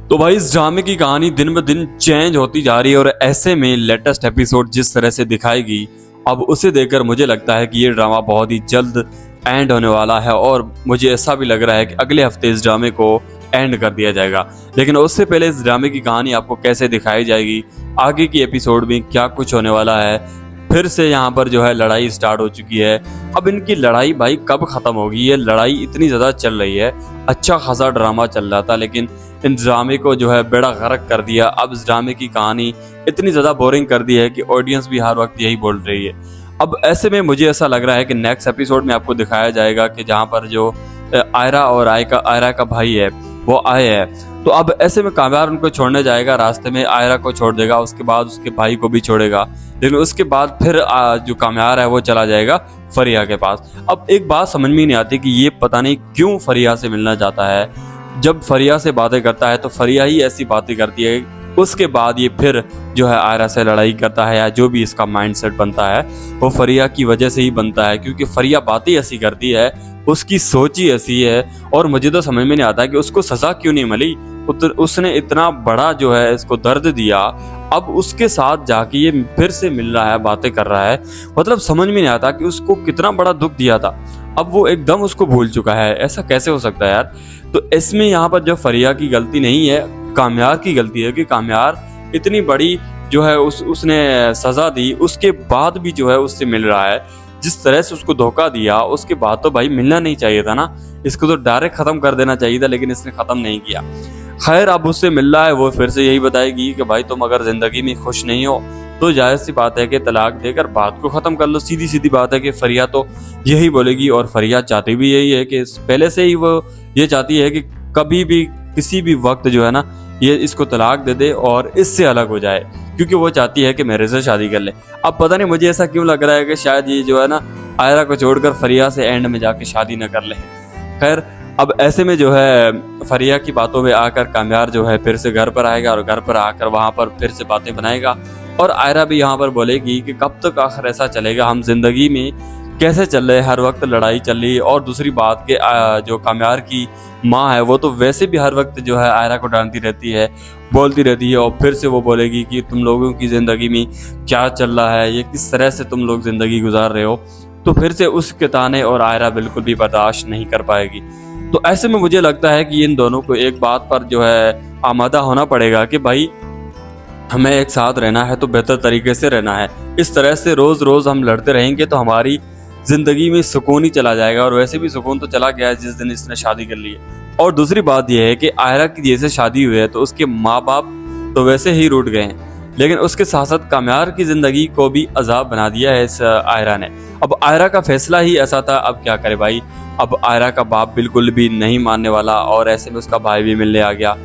तो भाई इस ड्रामे की कहानी दिन ब दिन चेंज होती जा रही है और ऐसे में लेटेस्ट एपिसोड जिस तरह से दिखाएगी, अब उसे देखकर मुझे लगता है कि ये ड्रामा बहुत ही जल्द एंड होने वाला है और मुझे ऐसा भी लग रहा है कि अगले हफ्ते इस ड्रामे को एंड कर दिया जाएगा। लेकिन उससे पहले इस ड्रामे की कहानी आपको कैसे दिखाई जाएगी, आगे की एपिसोड में क्या कुछ होने वाला है, फिर से यहाँ पर जो है लड़ाई स्टार्ट हो चुकी है। अब इनकी लड़ाई भाई कब खत्म होगी? ये लड़ाई इतनी ज्यादा चल रही है, अच्छा खासा ड्रामा चल रहा था लेकिन इन ड्रामे को जो है बेड़ा गर्क कर दिया। अब इस ड्रामे की कहानी इतनी ज्यादा बोरिंग कर दी है कि ऑडियंस भी हर वक्त यही बोल रही है। अब ऐसे में मुझे ऐसा लग रहा है कि नेक्स्ट एपिसोड में आपको दिखाया जाएगा कि जहाँ पर जो आयरा और आयरा का भाई है वो आए है, तो अब ऐसे में कामयार उनको छोड़ने जाएगा, रास्ते में आयरा को छोड़ देगा, उसके बाद उसके भाई को भी छोड़ेगा, लेकिन उसके बाद फिर जो कामयार है वो चला जाएगा फरिया के पास। अब एक बात समझ में नहीं आती कि ये पता नहीं क्यों फरिया से मिलना चाहता है। जब फरिया से बातें करता है तो फरिया ही ऐसी बातें करती है, उसके बाद ये फिर जो है आयरा से लड़ाई करता है, या जो भी इसका माइंडसेट बनता है वो फरिया की वजह से ही बनता है, क्योंकि फरिया बातें ऐसी करती है, उसकी सोच ही ऐसी है। और मुझे तो समझ में नहीं आता कि उसको सजा क्यों नहीं मिली। उसने इतना बड़ा जो है इसको दर्द दिया, अब उसके साथ जाके ये फिर से मिल रहा है, बातें कर रहा है। मतलब समझ में नहीं आता कि उसको कितना बड़ा दुख दिया था, अब वो एकदम उसको भूल चुका है। ऐसा कैसे हो सकता है यार? तो इसमें यहाँ पर जो फरिया की गलती नहीं है, कामयार की गलती है कि कामयार इतनी बड़ी जो है उसने सजा दी, उसके बाद भी जो है उससे मिल रहा है। जिस तरह से उसको धोखा दिया उसके बाद तो भाई मिलना नहीं चाहिए था ना, इसको तो डायरेक्ट खत्म कर देना चाहिए था, लेकिन इसने खत्म नहीं किया। खैर अब उससे मिल रहा है, वो फिर से यही बताएगी कि भाई तुम अगर जिंदगी में खुश नहीं हो तो जाहिर सी बात है कि तलाक देकर बात को खत्म कर लो। सीधी सीधी बात है कि फरिया तो यही बोलेगी, और फरिया चाहती भी यही है कि पहले से ही वो ये चाहती है कि कभी भी किसी भी वक्त जो है ना ये इसको तलाक दे दे और इससे अलग हो जाए, क्योंकि वो चाहती है कि मेरे से शादी कर ले। अब पता नहीं मुझे ऐसा क्यों लग रहा है कि शायद ये जो है ना आयरा को छोड़कर फरिया से एंड में जाके शादी न कर ले। खैर अब ऐसे में जो है फरिया की बातों में आकर कामयार जो है फिर से घर पर आएगा, और घर पर आकर वहां पर फिर से बातें बनाएगा, और आयरा भी यहाँ पर बोलेगी कि कब तक आखिर ऐसा चलेगा, हम जिंदगी में कैसे चल रहे, हर वक्त लड़ाई चल रही है। और दूसरी बात के जो कामयार की माँ है वो तो वैसे भी हर वक्त जो है आयरा को डांटती रहती है, बोलती रहती है, और फिर से वो बोलेगी कि तुम लोगों की जिंदगी में क्या चल रहा है, ये किस तरह से तुम लोग जिंदगी गुजार रहे हो। तो फिर से उसके ताने और आयरा बिल्कुल भी बर्दाश्त नहीं कर पाएगी। तो ऐसे में मुझे लगता है कि इन दोनों को एक बात पर जो है आमादा होना पड़ेगा कि भाई हमें एक साथ रहना है तो बेहतर तरीके से रहना है। इस तरह से रोज रोज हम लड़ते रहेंगे तो हमारी जिंदगी में सुकून ही चला जाएगा, और वैसे भी सुकून तो चला गया है जिस दिन इसने शादी कर ली है। और दूसरी बात यह है कि आयरा की जैसे शादी हुई है तो उसके माँ बाप तो वैसे ही रूठ गए हैं, लेकिन उसके साथ साथ कामयार की जिंदगी को भी अजाब बना दिया है इस आयरा ने। अब आयरा का फैसला ही ऐसा था, अब क्या करे भाई। अब आयरा का बाप बिल्कुल भी नहीं मानने वाला, और ऐसे में उसका भाई भी मिलने आ गया।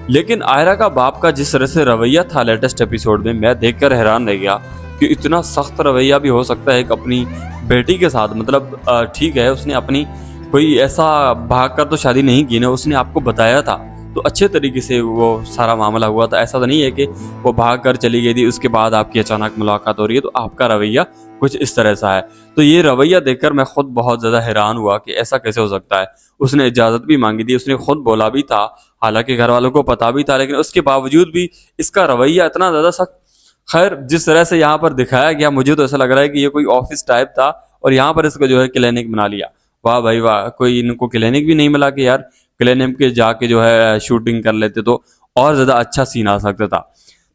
लेकिन आयरा का बाप का जिस तरह से रवैया था लेटेस्ट एपिसोड में, मैं देखकर हैरान रह गया कि इतना सख्त रवैया भी हो सकता है कि अपनी बेटी के साथ। मतलब ठीक है उसने अपनी कोई ऐसा भाग कर तो शादी नहीं की ना, उसने आपको बताया था तो अच्छे तरीके से वो सारा मामला हुआ था। ऐसा तो नहीं है कि वो भाग कर चली गई थी उसके बाद आपकी अचानक मुलाकात हो रही है, तो आपका रवैया कुछ इस तरह सा है। तो ये रवैया देखकर मैं खुद बहुत ज्यादा हैरान हुआ कि ऐसा कैसे हो सकता है। उसने इजाजत भी मांगी थी, उसने खुद बोला भी था, हालांकि घर वालों को पता भी था, लेकिन उसके बावजूद भी इसका रवैया इतना ज्यादा सख्त। खैर जिस तरह से यहाँ पर दिखाया गया, मुझे तो ऐसा लग रहा है कि ये कोई ऑफिस टाइप था और यहाँ पर इसको जो है क्लिनिक बना लिया। वाह भाई वाह, कोई इनको क्लिनिक भी नहीं मिला कि यार क्लिनिक के जाके जो है शूटिंग कर लेते तो और ज्यादा अच्छा सीन आ सकता था।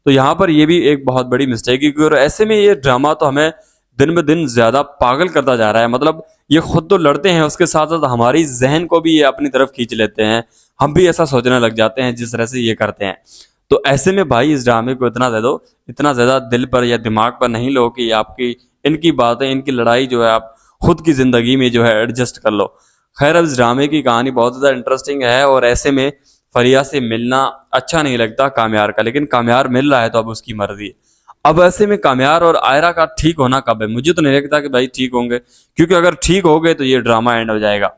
तो यहाँ पर ये भी एक बहुत बड़ी मिस्टेक है, क्योंकि ऐसे में ये ड्रामा तो हमें दिन ब दिन ज्यादा पागल करता जा रहा है। मतलब ये खुद तो लड़ते हैं, उसके साथ साथ हमारी जहन को भी ये अपनी तरफ खींच लेते हैं, हम भी ऐसा सोचने लग जाते हैं जिस तरह से ये करते हैं। तो ऐसे में भाई इस ड्रामे को इतना ज्यादा दिल पर या दिमाग पर नहीं लो कि आपकी इनकी बातें, इनकी लड़ाई जो है आप खुद की जिंदगी में जो है एडजस्ट कर लो। खैर अब इस ड्रामे की कहानी बहुत ज्यादा इंटरेस्टिंग है, और ऐसे में फरिया से मिलना अच्छा नहीं लगता कामयार का, लेकिन कामयार मिल रहा है तो अब उसकी मर्जी है। अब ऐसे में कामयार और आयरा का ठीक होना कब है? मुझे तो नहीं लगता कि भाई ठीक होंगे, क्योंकि अगर ठीक हो गए तो ये ड्रामा एंड हो जाएगा।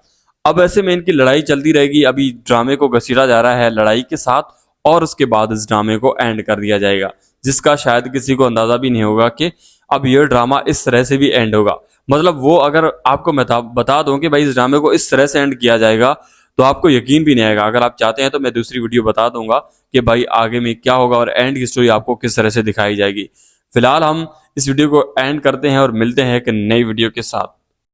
अब ऐसे में इनकी लड़ाई चलती रहेगी, अभी ड्रामे को घसीटा जा रहा है लड़ाई के साथ, और उसके बाद इस ड्रामे को एंड कर दिया जाएगा, जिसका शायद किसी को अंदाजा भी नहीं होगा कि अब ये ड्रामा इस तरह से भी एंड होगा। मतलब वो अगर आपको मैं बता दूं कि भाई इस ड्रामे को इस तरह से एंड किया जाएगा तो आपको यकीन भी नहीं आएगा। अगर आप चाहते हैं तो मैं दूसरी वीडियो बता दूंगा कि भाई आगे में क्या होगा और एंड की स्टोरी आपको किस तरह से दिखाई जाएगी। फिलहाल हम इस वीडियो को एंड करते हैं और मिलते हैं एक नई वीडियो के साथ।